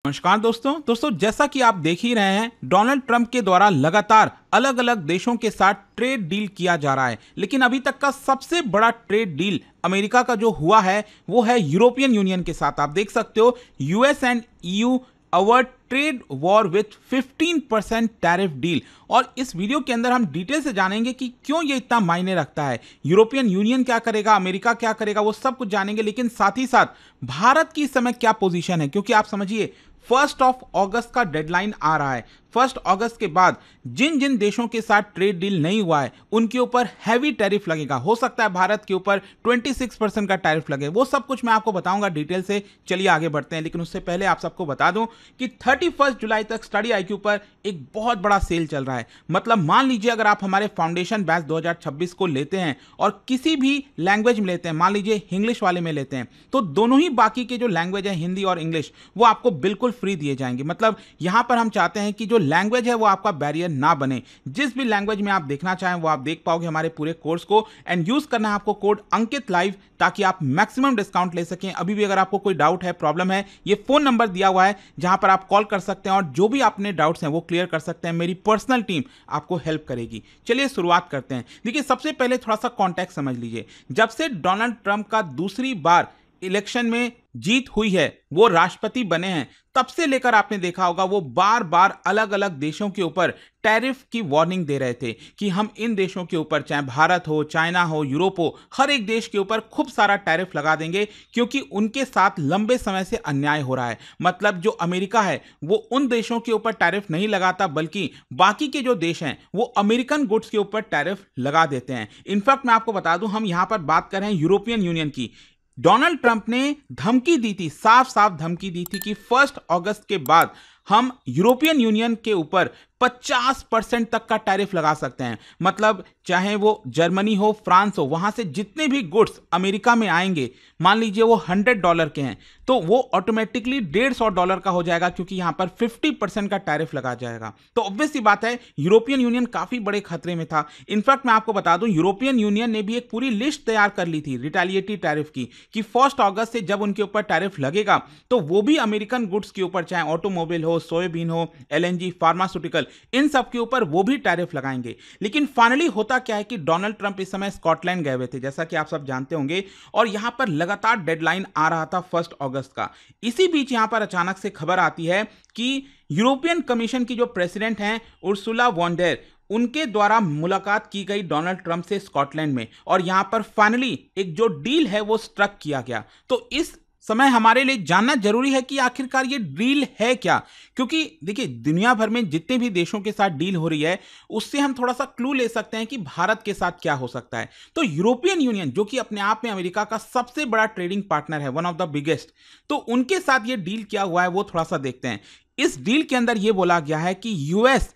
नमस्कार दोस्तों जैसा कि आप देख ही रहे हैं, डोनाल्ड ट्रंप के द्वारा लगातार अलग अलग देशों के साथ ट्रेड डील किया जा रहा है। लेकिन अभी तक का सबसे बड़ा ट्रेड डील अमेरिका का जो हुआ है वो है यूरोपियन यूनियन के साथ। आप देख सकते हो, US and EU our trade war with 15% tariff deal. और इस वीडियो के अंदर हम डिटेल से जानेंगे कि क्यों ये इतना मायने रखता है, यूरोपियन यूनियन क्या करेगा, अमेरिका क्या करेगा, वो सब कुछ जानेंगे। लेकिन साथ ही साथ भारत की इस समय क्या पोजीशन है, क्योंकि आप समझिए 1 अगस्त का डेडलाइन आ रहा है। 1 अगस्त के बाद जिन जिन देशों के साथ ट्रेड डील नहीं हुआ है उनके ऊपर हैवी टैरिफ लगेगा। हो सकता है भारत के ऊपर 26% का टैरिफ लगे। वो सब कुछ मैं आपको बताऊंगा डिटेल से। चलिए आगे बढ़ते हैं। लेकिन उससे पहले आप सबको बता दूं कि 31 जुलाई तक स्टडी IQ पर एक बहुत बड़ा सेल चल रहा है। मतलब मान लीजिए अगर आप हमारे फाउंडेशन बैच 2026 को लेते हैं और किसी भी लैंग्वेज में लेते हैं, मान लीजिए इंग्लिश वाले में लेते हैं, तो दोनों ही बाकी के जो लैंग्वेज है, हिंदी और इंग्लिश, वो आपको बिल्कुल फ्री दिए जाएंगे। मतलब यहां पर हम चाहते हैं कि जो लैंग्वेज है वो आपका बैरियर ना बने। जिस भी लैंग्वेज में आप देखना चाहें वो आप देख पाओगे हमारे पूरे कोर्स को। एंड यूज करना है आपको कोड अंकित लाइव, ताकि आप मैक्सिमम डिस्काउंट ले सकें। अभी भी अगर आपको कोई डाउट है, प्रॉब्लम है, ये फोन नंबर दिया हुआ है जहां पर आप कॉल कर सकते हैं और जो भी अपने डाउट्स हैं वो क्लियर कर सकते हैं। मेरी पर्सनल टीम आपको हेल्प करेगी। चलिए शुरुआत करते हैं। देखिए, सबसे पहले थोड़ा सा कॉन्टेक्स्ट समझ लीजिए। जब से डोनाल्ड ट्रंप का दूसरी बार इलेक्शन में जीत हुई है, वो राष्ट्रपति बने हैं, तब से लेकर आपने देखा होगा वो बार बार अलग अलग देशों के ऊपर टैरिफ की वार्निंग दे रहे थे कि हम इन देशों के ऊपर, चाहे भारत हो, चाइना हो, यूरोप हो, हर एक देश के ऊपर खूब सारा टैरिफ लगा देंगे, क्योंकि उनके साथ लंबे समय से अन्याय हो रहा है। मतलब जो अमेरिका है वो उन देशों के ऊपर टैरिफ नहीं लगाता, बल्कि बाकी के जो देश हैं वो अमेरिकन गुड्स के ऊपर टैरिफ लगा देते हैं। इनफैक्ट मैं आपको बता दूं, हम यहां पर बात कर रहे हैं यूरोपियन यूनियन की। डोनाल्ड ट्रंप ने धमकी दी थी, साफ साफ धमकी दी थी कि 1 अगस्त के बाद हम यूरोपियन यूनियन के ऊपर 50% तक का टैरिफ लगा सकते हैं। मतलब चाहे वो जर्मनी हो, फ्रांस हो, वहां से जितने भी गुड्स अमेरिका में आएंगे, मान लीजिए वो $100 के हैं, तो वो ऑटोमेटिकली $150 का हो जाएगा, क्योंकि यहां पर 50% का टैरिफ लगा जाएगा। तो ऑब्वियस सी बात है, यूरोपियन यूनियन काफी बड़े खतरे में था। इनफैक्ट मैं आपको बता दूं, यूरोपियन यूनियन ने भी एक पूरी लिस्ट तैयार कर ली थी रिटेलिएटरी टैरिफ की, कि 1 अगस्त से जब उनके ऊपर टैरिफ लगेगा तो वो भी अमेरिकन गुड्स के ऊपर, चाहे ऑटोमोबाइल हो, सोयाबीन हो, LNG, फार्मास्यूटिकल, इन सब के ऊपर वो भी टैरिफ लगाएंगे। लेकिन फाइनली होता क्या है कि डोनाल्ड ट्रंप इस समय स्कॉटलैंड गए हुए थे, जैसा कि आप सब जानते होंगे, और यहां पर लगातार डेडलाइन आ रहा था 1 अगस्त का। इसी बीच यहां पर अचानक से खबर आती है कि यूरोपियन कमीशन की जो प्रेसिडेंट हैं उर्सुला वॉन डेर, उनके द्वारा मुलाकात की गई डोनाल्ड ट्रंप से स्कॉटलैंड में, और यहां पर फाइनली एक जो डील है वो स्ट्रक किया गया। तो इस समय हमारे लिए जानना जरूरी है कि आखिरकार ये डील है क्या, क्योंकि देखिए दुनिया भर में जितने भी देशों के साथ डील हो रही है उससे हम थोड़ा सा क्लू ले सकते हैं कि भारत के साथ क्या हो सकता है। तो यूरोपियन यूनियन, जो कि अपने आप में अमेरिका का सबसे बड़ा ट्रेडिंग पार्टनर है, वन ऑफ द बिगेस्ट, तो उनके साथ ये डील क्या हुआ है वो थोड़ा सा देखते हैं। इस डील के अंदर यह बोला गया है कि यूएस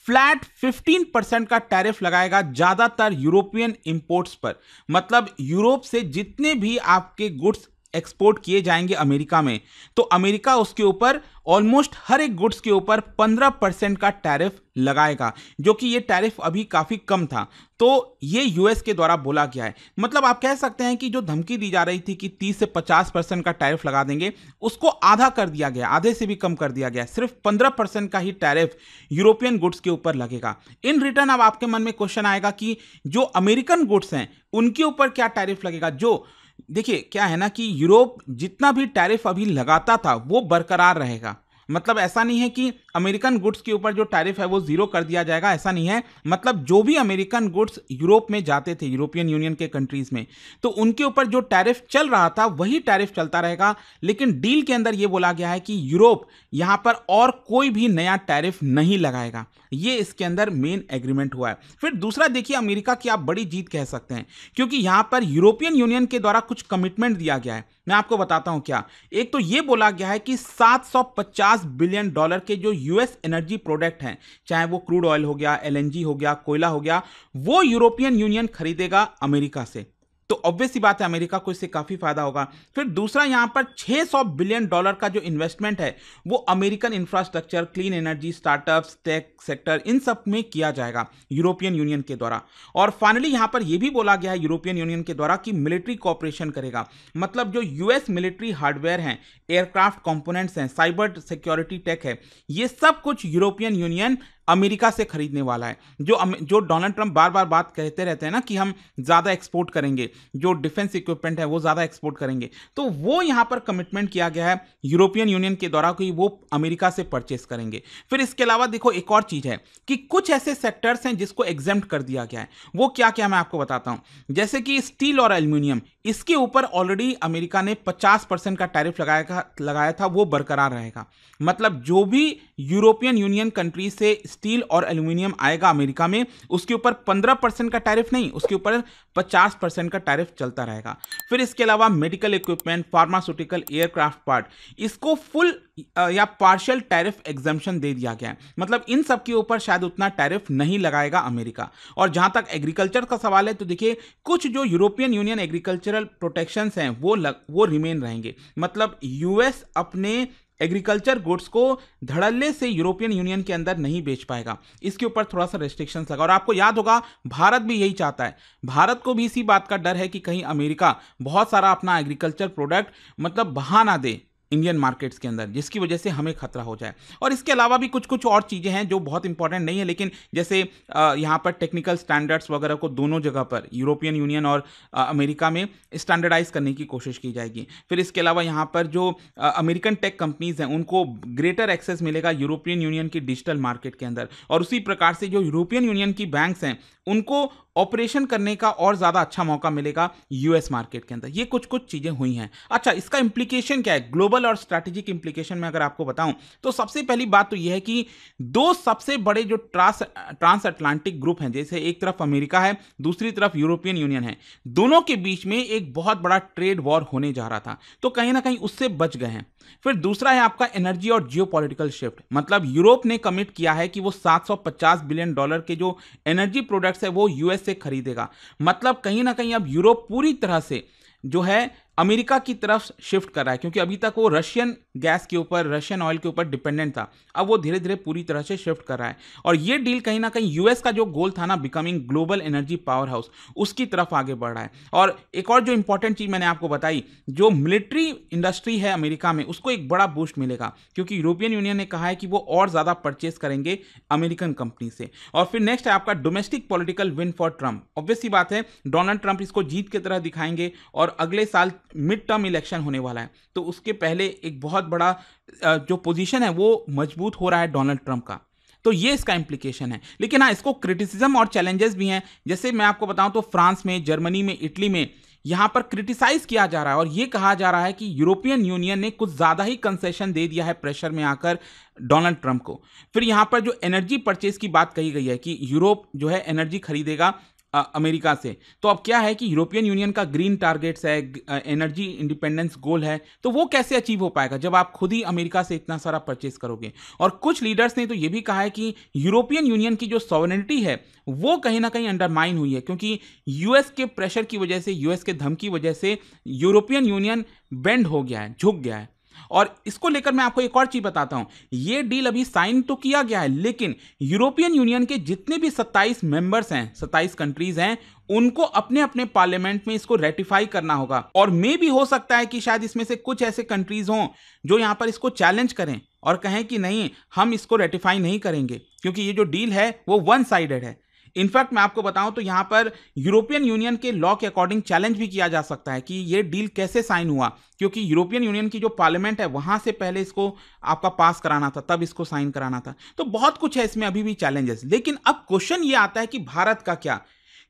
फ्लैट 15% का टैरिफ लगाएगा ज्यादातर यूरोपियन इंपोर्ट्स पर। मतलब यूरोप से जितने भी आपके गुड्स एक्सपोर्ट किए जाएंगे अमेरिका में, तो अमेरिका उसके ऊपर ऑलमोस्ट हर एक गुड्स के ऊपर 15% का टैरिफ लगाएगा, जो कि ये टैरिफ अभी काफी कम था। तो ये यूएस के द्वारा बोला गया है। मतलब आप कह सकते हैं कि जो धमकी दी जा रही थी कि 30 से 50% का टैरिफ लगा देंगे, उसको आधा कर दिया गया, आधे से भी कम कर दिया गया। सिर्फ 15% का ही टैरिफ यूरोपियन गुड्स के ऊपर लगेगा। इन रिटर्न अब आपके मन में क्वेश्चन आएगा कि जो अमेरिकन गुड्स हैं उनके ऊपर क्या टैरिफ लगेगा। जो देखिए क्या है ना कि यूरोप जितना भी टैरिफ अभी लगाता था वो बरकरार रहेगा। मतलब ऐसा नहीं है कि अमेरिकन गुड्स के ऊपर जो टैरिफ है वो जीरो कर दिया जाएगा, ऐसा नहीं है। मतलब जो भी अमेरिकन गुड्स यूरोप में जाते थे, यूरोपियन यूनियन के कंट्रीज में, तो उनके ऊपर जो टैरिफ चल रहा था वही टैरिफ चलता रहेगा। लेकिन डील के अंदर ये बोला गया है कि यूरोप यहां पर और कोई भी नया टैरिफ नहीं लगाएगा। ये इसके अंदर मेन एग्रीमेंट हुआ है। फिर दूसरा देखिए, अमेरिका की आप बड़ी जीत कह सकते हैं, क्योंकि यहां पर यूरोपियन यूनियन के द्वारा कुछ कमिटमेंट दिया गया है। मैं आपको बताता हूं क्या। एक तो यह बोला गया है कि $750 बिलियन के जो यूएस एनर्जी प्रोडक्ट हैं, चाहे वो क्रूड ऑयल हो गया, LNG हो गया, कोयला हो गया, वो यूरोपियन यूनियन खरीदेगा अमेरिका से। तो ऑब्वियस सी बात है अमेरिका को इससे काफी फायदा होगा। फिर दूसरा यहां पर $600 बिलियन का जो इन्वेस्टमेंट है वो American infrastructure, clean energy, startups, tech sector, इन सब में किया जाएगा यूरोपियन यूनियन के द्वारा। और फाइनली यहां पर यह भी बोला गया है यूरोपियन यूनियन के द्वारा कि मिलिट्री कोऑपरेशन करेगा। मतलब जो यूएस मिलिट्री हार्डवेयर हैं, एयरक्राफ्ट कंपोनेंट्स हैं, साइबर सिक्योरिटी टेक है, ये सब कुछ यूरोपियन यूनियन अमेरिका से खरीदने वाला है। जो डोनाल्ड ट्रंप बार बार बात कहते रहते हैं ना कि हम ज्यादा एक्सपोर्ट करेंगे, जो डिफेंस इक्विपमेंट है वो ज्यादा एक्सपोर्ट करेंगे, तो वो यहां पर कमिटमेंट किया गया है यूरोपियन यूनियन के द्वारा कि वो अमेरिका से परचेस करेंगे। फिर इसके अलावा देखो एक और चीज है कि कुछ ऐसे सेक्टर्स हैं जिसको एग्जेम्प्ट कर दिया गया है। वो क्या क्या मैं आपको बताता हूं। जैसे कि स्टील और एल्यूमिनियम, इसके ऊपर ऑलरेडी अमेरिका ने 50% का टैरिफ लगाया था, वो बरकरार रहेगा। मतलब जो भी यूरोपियन यूनियन कंट्री से स्टील और एल्यूमिनियम आएगा अमेरिका में, उसके ऊपर 15% का टैरिफ नहीं, उसके ऊपर 50% का टैरिफ चलता रहेगा। फिर इसके अलावा medical equipment, pharmaceutical, aircraft part, इसको फुल या पार्शियल टैरिफ एग्जम्पशन दे दिया गया है। मतलब इन सब के ऊपर शायद उतना टैरिफ नहीं लगाएगा अमेरिका। और जहां तक एग्रीकल्चर का सवाल है तो देखिए कुछ जो यूरोपियन यूनियन एग्रीकल्चरल प्रोटेक्शंस हैं वो रिमेन रहेंगे। मतलब यूएस अपने एग्रीकल्चर गुड्स को धड़ल्ले से यूरोपियन यूनियन के अंदर नहीं बेच पाएगा, इसके ऊपर थोड़ा सा रेस्ट्रिक्शंस लगा। और आपको याद होगा भारत भी यही चाहता है, भारत को भी इसी बात का डर है कि कहीं अमेरिका बहुत सारा अपना एग्रीकल्चर प्रोडक्ट मतलब बहा ना दे इंडियन मार्केट्स के अंदर, जिसकी वजह से हमें खतरा हो जाए। और इसके अलावा भी कुछ कुछ और चीज़ें हैं जो बहुत इंपॉर्टेंट नहीं है, लेकिन जैसे यहाँ पर टेक्निकल स्टैंडर्ड्स वगैरह को दोनों जगह पर यूरोपियन यूनियन और अमेरिका में स्टैंडर्डाइज करने की कोशिश की जाएगी। फिर इसके अलावा यहाँ पर जो अमेरिकन टेक कंपनीज हैं उनको ग्रेटर एक्सेस मिलेगा यूरोपियन यूनियन की डिजिटल मार्केट के अंदर। और उसी प्रकार से जो यूरोपियन यूनियन की बैंक्स हैं उनको ऑपरेशन करने का और ज्यादा अच्छा मौका मिलेगा यूएस मार्केट के अंदर। ये कुछ कुछ चीजें हुई हैं। अच्छा, इसका इंप्लीकेशन क्या है, ग्लोबल और स्ट्रैटेजिक इंप्लीकेशन में अगर आपको बताऊं तो सबसे पहली बात तो यह है कि दो सबसे बड़े जो ट्रांस अटलांटिक ग्रुप हैं, जैसे एक तरफ अमेरिका है, दूसरी तरफ यूरोपियन यूनियन है, दोनों के बीच में एक बहुत बड़ा ट्रेड वॉर होने जा रहा था, तो कहीं ना कहीं उससे बच गए हैं। फिर दूसरा है आपका एनर्जी और जियोपॉलिटिकल शिफ्ट। मतलब यूरोप ने कमिट किया है कि वो $750 बिलियन के जो एनर्जी प्रोडक्ट्स है वो यूएस से खरीदेगा। मतलब कहीं ना कहीं अब यूरोप पूरी तरह से जो है अमेरिका की तरफ शिफ्ट कर रहा है, क्योंकि अभी तक वो रशियन गैस के ऊपर, रशियन ऑयल के ऊपर डिपेंडेंट था, अब वो धीरे धीरे पूरी तरह से शिफ्ट कर रहा है। और ये डील कहीं ना कहीं यूएस का जो गोल था ना, becoming global energy power house, उसकी तरफ आगे बढ़ रहा है। और एक और जो इंपॉर्टेंट चीज मैंने आपको बताई, जो मिलिट्री इंडस्ट्री है अमेरिका में, उसको एक बड़ा बूस्ट मिलेगा, क्योंकि यूरोपियन यूनियन ने कहा है कि वो और ज्यादा परचेस करेंगे अमेरिकन कंपनी से। और फिर नेक्स्ट है आपका domestic political win for Trump. Obvious सी बात है डोनाल्ड ट्रंप इसको जीत की तरह दिखाएंगे, और अगले साल मिड टर्म इलेक्शन होने वाला है, तो उसके पहले एक बहुत बड़ा जो पोजीशन है वो मजबूत हो रहा है डोनाल्ड ट्रंप का। तो ये इसका इंप्लीकेशन है। लेकिन हाँ, इसको क्रिटिसिज्म और चैलेंजेस भी हैं। जैसे मैं आपको बताऊं तो फ्रांस में, जर्मनी में, इटली में यहां पर क्रिटिसाइज किया जा रहा है और यह कहा जा रहा है कि यूरोपियन यूनियन ने कुछ ज्यादा ही कंसेशन दे दिया है प्रेशर में आकर डोनाल्ड ट्रंप को। फिर यहां पर जो एनर्जी परचेज की बात कही गई है कि यूरोप जो है एनर्जी खरीदेगा अमेरिका से, तो अब क्या है कि यूरोपियन यूनियन का ग्रीन टारगेट्स है, एनर्जी इंडिपेंडेंस गोल है, तो वो कैसे अचीव हो पाएगा जब आप खुद ही अमेरिका से इतना सारा परचेस करोगे। और कुछ लीडर्स ने तो ये भी कहा है कि यूरोपियन यूनियन की जो सॉवरेनिटी है वो कहीं ना कहीं अंडरमाइन हुई है, क्योंकि यूएस के प्रेशर की वजह से, यूएस के धमकी वजह से यूरोपियन यूनियन बेंड हो गया है, झुक गया है। और इसको लेकर मैं आपको एक और चीज बताता हूं, यह डील अभी साइन तो किया गया है, लेकिन यूरोपियन यूनियन के जितने भी 27 मेंबर्स हैं, 27 कंट्रीज हैं, उनको अपने अपने पार्लियामेंट में इसको रेटिफाई करना होगा। और मे भी हो सकता है कि शायद इसमें से कुछ ऐसे कंट्रीज हों जो यहां पर इसको चैलेंज करें और कहें कि नहीं, हम इसको रेटिफाई नहीं करेंगे, क्योंकि ये जो डील है वो वन साइडेड है। इनफैक्ट मैं आपको बताऊं तो यहां पर यूरोपियन यूनियन के लॉ के अकॉर्डिंग चैलेंज भी किया जा सकता है कि ये डील कैसे साइन हुआ, क्योंकि यूरोपियन यूनियन की जो पार्लियामेंट है वहां से पहले इसको आपका पास कराना था, तब इसको साइन कराना था। तो बहुत कुछ है इसमें अभी भी चैलेंजेस। लेकिन अब क्वेश्चन ये आता है कि भारत का क्या,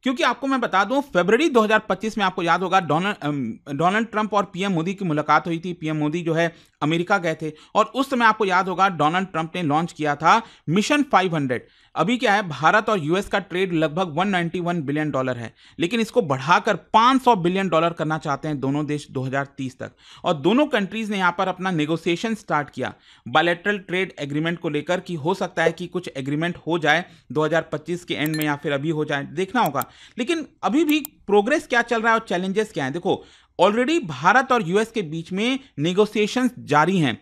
क्योंकि आपको मैं बता दूं फरवरी 2025 में आपको याद होगा डोनाल्ड ट्रंप और पीएम मोदी की मुलाकात हुई थी। पीएम मोदी जो है अमेरिका गए थे और उस समय आपको याद होगा डोनाल्ड ट्रंप ने लॉन्च किया था मिशन 500। अभी क्या है, भारत और यूएस का ट्रेड लगभग 191 बिलियन डॉलर है, लेकिन इसको बढ़ाकर 500 बिलियन डॉलर करना चाहते हैं दोनों देश 2030 तक। और दोनों कंट्रीज ने यहां पर अपना नेगोशिएशन स्टार्ट किया बायलैटरल ट्रेड एग्रीमेंट को लेकर कि हो सकता है कि कुछ एग्रीमेंट हो जाए 2025 के एंड में या फिर अभी हो जाए, देखना होगा। लेकिन अभी भी प्रोग्रेस क्या चल रहा है और चैलेंजेस क्या है, देखो ऑलरेडी भारत और यूएस के बीच में नेगोशिएशंस जारी हैं।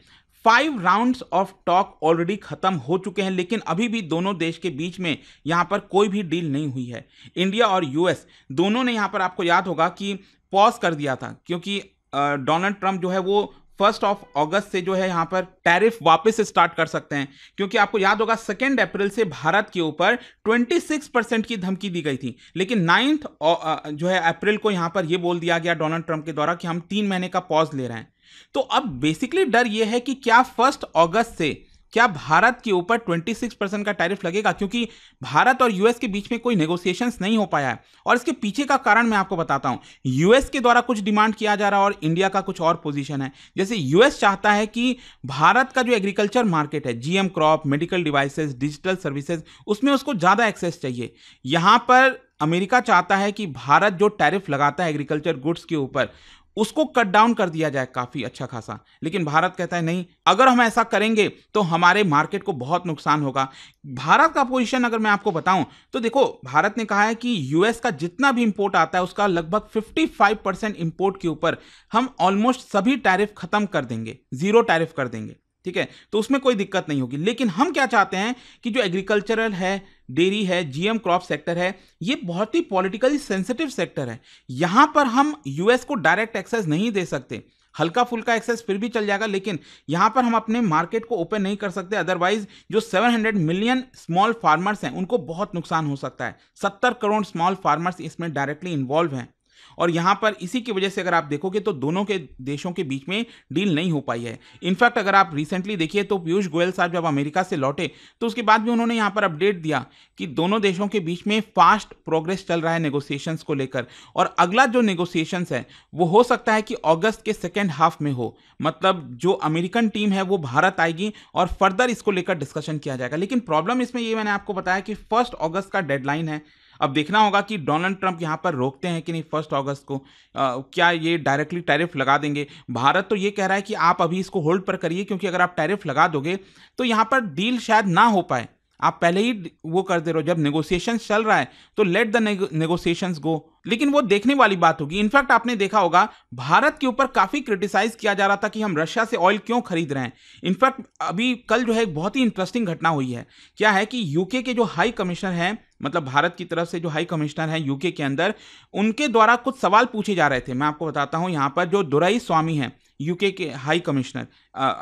5 राउंड्स ऑफ टॉक ऑलरेडी खत्म हो चुके हैं, लेकिन अभी भी दोनों देश के बीच में यहां पर कोई भी डील नहीं हुई है। इंडिया और यूएस दोनों ने यहां पर, आपको याद होगा कि पॉज कर दिया था, क्योंकि डोनाल्ड ट्रंप जो है वो 1 अगस्त से जो है यहां पर टैरिफ वापस स्टार्ट कर सकते हैं, क्योंकि आपको याद होगा 2 अप्रैल से भारत के ऊपर 26% की धमकी दी गई थी, लेकिन 9 जो है अप्रैल को यहां पर यह बोल दिया गया डोनाल्ड ट्रंप के द्वारा कि हम 3 महीने का पॉज ले रहे हैं। तो अब बेसिकली डर यह है कि क्या 1 अगस्त से क्या भारत के ऊपर 26% का टैरिफ लगेगा, क्योंकि भारत और यूएस के बीच में कोई नेगोशिएशंस नहीं हो पाया है। और इसके पीछे का कारण मैं आपको बताता हूं। यूएस के द्वारा कुछ डिमांड किया जा रहा है और इंडिया का कुछ और पोजीशन है। जैसे यूएस चाहता है कि भारत का जो एग्रीकल्चर मार्केट है, GM crop, medical devices, digital services, उसमें उसको ज्यादा एक्सेस चाहिए। यहां पर अमेरिका चाहता है कि भारत जो टैरिफ लगाता है एग्रीकल्चर गुड्स के ऊपर, उसको कट डाउन कर दिया जाए काफी अच्छा खासा। लेकिन भारत कहता है नहीं, अगर हम ऐसा करेंगे तो हमारे मार्केट को बहुत नुकसान होगा। भारत का पोजीशन अगर मैं आपको बताऊं तो देखो, भारत ने कहा है कि यूएस का जितना भी इंपोर्ट आता है उसका लगभग 55% इंपोर्ट के ऊपर हम ऑलमोस्ट सभी टैरिफ खत्म कर देंगे, 0 टैरिफ कर देंगे, ठीक है, तो उसमें कोई दिक्कत नहीं होगी। लेकिन हम क्या चाहते हैं कि जो एग्रीकल्चरल है, डेयरी है, जीएम क्रॉप सेक्टर है, ये बहुत ही पॉलिटिकली सेंसिटिव सेक्टर है। यहां पर हम यूएस को डायरेक्ट एक्सेस नहीं दे सकते, हल्का फुल्का एक्सेस फिर भी चल जाएगा, लेकिन यहां पर हम अपने मार्केट को ओपन नहीं कर सकते। अदरवाइज जो 700 मिलियन स्मॉल फार्मर्स हैं उनको बहुत नुकसान हो सकता है। 70 करोड़ स्मॉल फार्मर्स इसमें डायरेक्टली इन्वॉल्व हैं। और यहां पर इसी की वजह से अगर आप देखोगे तो दोनों के देशों के बीच में डील नहीं हो पाई है। इनफैक्ट अगर आप रिसेंटली देखिए तो पीयूष गोयल साहब जब अमेरिका से लौटे तो उसके बाद भी उन्होंने यहां पर अपडेट दिया कि दोनों देशों के बीच में फास्ट प्रोग्रेस चल रहा है नेगोशिएशंस को लेकर, और अगला जो नेगोशिएशंस है वो हो सकता है कि अगस्त के सेकेंड हाफ में हो। मतलब जो अमेरिकन टीम है वो भारत आएगी और फर्दर इसको लेकर डिस्कशन किया जाएगा। लेकिन प्रॉब्लम इसमें ये मैंने आपको बताया कि 1 अगस्त का डेडलाइन है। अब देखना होगा कि डोनाल्ड ट्रंप यहां पर रोकते हैं कि नहीं 1 अगस्त को, क्या ये डायरेक्टली टैरिफ लगा देंगे। भारत तो ये कह रहा है कि आप अभी इसको होल्ड पर करिए, क्योंकि अगर आप टैरिफ लगा दोगे तो यहां पर डील शायद ना हो पाए। आप पहले ही वो कर दे रहे हो, जब नेगोशिएशंस चल रहा है तो लेट द नेगोशिएशंस गो। लेकिन वो देखने वाली बात होगी। इनफैक्ट आपने देखा होगा भारत के ऊपर काफी क्रिटिसाइज किया जा रहा था कि हम रशिया से ऑयल क्यों खरीद रहे हैं। इनफैक्ट अभी कल जो है एक बहुत ही इंटरेस्टिंग घटना हुई है। क्या है कि यूके के जो हाई कमिश्नर हैं, मतलब भारत की तरफ से जो हाई कमिश्नर हैं यूके के अंदर, उनके द्वारा कुछ सवाल पूछे जा रहे थे। मैं आपको बताता हूं, यहां पर जो दुरई स्वामी हैं यूके के हाई कमिश्नर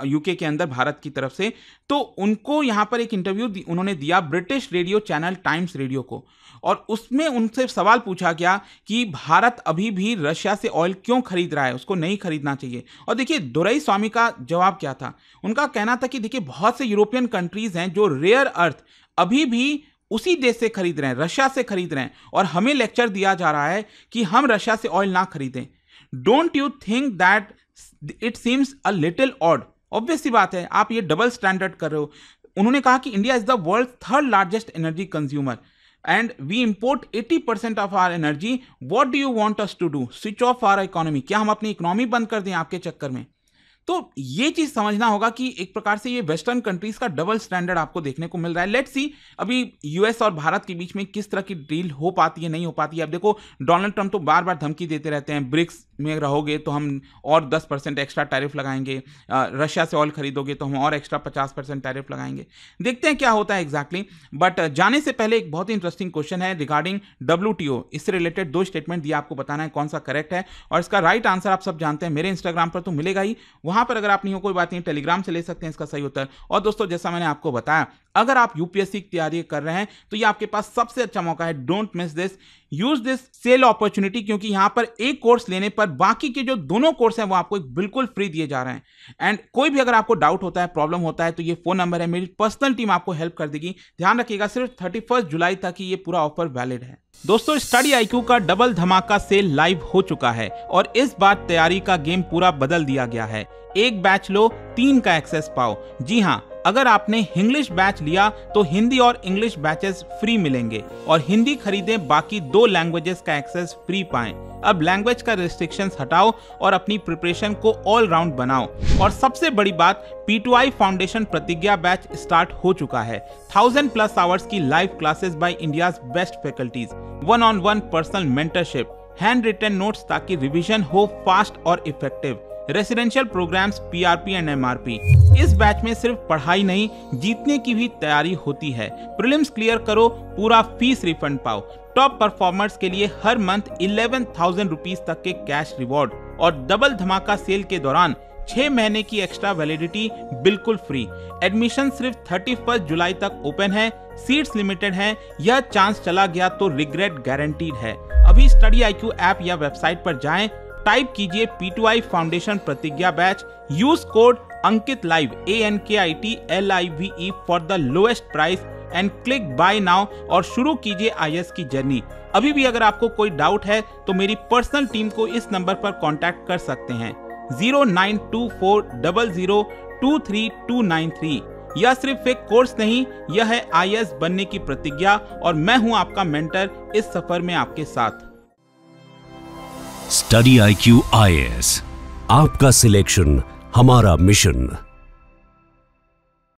यूके के अंदर भारत की तरफ से, तो उनको यहां पर एक इंटरव्यू उन्होंने दिया British radio channel times radio को, और उसमें उनसे सवाल पूछा गया कि भारत अभी भी रशिया से ऑयल क्यों खरीद रहा है, उसको नहीं खरीदना चाहिए। और देखिए दुरई स्वामी का जवाब क्या था। उनका कहना था कि देखिए बहुत से यूरोपियन कंट्रीज हैं जो रेयर अर्थ अभी भी उसी देश से खरीद रहे हैं, रशिया से खरीद रहे हैं, और हमें लेक्चर दिया जा रहा है कि हम रशिया से ऑयल ना खरीदें। Don't you think that it seems a little odd? Obvious सी बात है, आप ये डबल स्टैंडर्ड कर रहे हो। उन्होंने कहा कि India is the world 3rd largest energy consumer and we import 80% of our energy. What do you want us to do? Switch off our economy? क्या हम अपनी इकोनॉमी बंद कर दें आपके चक्कर में? तो ये चीज समझना होगा कि एक प्रकार से ये वेस्टर्न कंट्रीज का डबल स्टैंडर्ड आपको देखने को मिल रहा है। लेट्स सी अभी यूएस और भारत के बीच में किस तरह की डील हो पाती है, नहीं हो पाती है। अब देखो डोनाल्ड ट्रंप तो बार बार धमकी देते रहते हैं, ब्रिक्स में रहोगे तो हम और 10% एक्स्ट्रा टैरिफ लगाएंगे, रशिया से ऑयल खरीदोगे तो हम और एक्स्ट्रा 50% टैरिफ लगाएंगे। देखते हैं क्या होता है एग्जैक्टली। बट जाने से पहले एक बहुत ही इंटरेस्टिंग क्वेश्चन है रिगार्डिंग WTO। इससे रिलेटेड 2 स्टेटमेंट दिया, आपको बताना है कौन सा करेक्ट है, और इसका राइट आंसर आप सब जानते हैं। मेरे इंस्टाग्राम पर तो मिलेगा ही, वहां पर अगर आप नहीं हो कोई बात नहीं, टेलीग्राम से ले सकते हैं इसका सही उत्तर। और दोस्तों जैसा मैंने आपको बताया, अगर आप यूपीएससी की तैयारी कर रहे हैं तो ये आपके पास सबसे अच्छा मौका है। Don't miss this, use this sale opportunity, क्योंकि यहां पर एक कोर्स लेने पर बाकी के जो दोनों कोर्स हैं वो आपको बिल्कुल फ्री दिए जा रहे हैं। एंड कोई भी अगर आपको डाउट होता है, प्रॉब्लम होता है, तो ये फोन नंबर है, मेरी पर्सनल टीम आपको हेल्प कर देगी। ध्यान रखिएगा सिर्फ 31 जुलाई तक ही ये पूरा ऑफर वैलिड है। दोस्तों स्टडी आईक्यू का डबल धमाका सेल लाइव हो चुका है और इस बार तैयारी का गेम पूरा बदल दिया गया है। एक बैच लो 3 का एक्सेस पाओ। जी हाँ, अगर आपने इंग्लिश बैच लिया तो हिंदी और इंग्लिश बैचेस फ्री मिलेंगे और हिंदी खरीदें बाकी 2 लैंग्वेजेस का एक्सेस फ्री पाएं। अब लैंग्वेज का रिस्ट्रिक्शंस हटाओ और अपनी प्रिपरेशन को ऑल राउंड बनाओ। और सबसे बड़ी बात, P2I foundation Pratigya batch start हो चुका है। 1000+ आवर्स की live classes by India's best faculties, 1-on-1 personal mentorship, handwritten notes ताकि रिवीजन हो फास्ट और effective, residential programmes, PRP and MRP। इस बैच में सिर्फ पढ़ाई नहीं, जीतने की भी तैयारी होती है। प्रीलिम्स क्लियर करो, पूरा फीस रिफंड पाओ। टॉप परफॉर्मर्स के लिए हर मंथ 11,000 रुपीज तक के कैश रिवॉर्ड और डबल धमाका सेल के दौरान 6 महीने की एक्स्ट्रा वैलिडिटी बिल्कुल फ्री। एडमिशन सिर्फ 31 जुलाई तक ओपन है, सीट्स लिमिटेड हैं। यह चांस चला गया तो रिग्रेट गारंटीड है। अभी स्टडी IQ ऐप या वेबसाइट पर जाएं, टाइप कीजिए P2I foundation Pratigya batch, use code Ankit live ANKITLIVE for the lowest price and click buy now और शुरू कीजिए IAS की जर्नी। अभी भी अगर आपको कोई डाउट है तो मेरी पर्सनल टीम को इस नंबर पर कांटेक्ट कर सकते हैं 092400232393। यह सिर्फ एक कोर्स नहीं, यह है IAS बनने की प्रतिज्ञा और मैं हूं आपका मेंटर इस सफर में आपके साथ। स्टडी IQ IAS, आपका सिलेक्शन हमारा मिशन।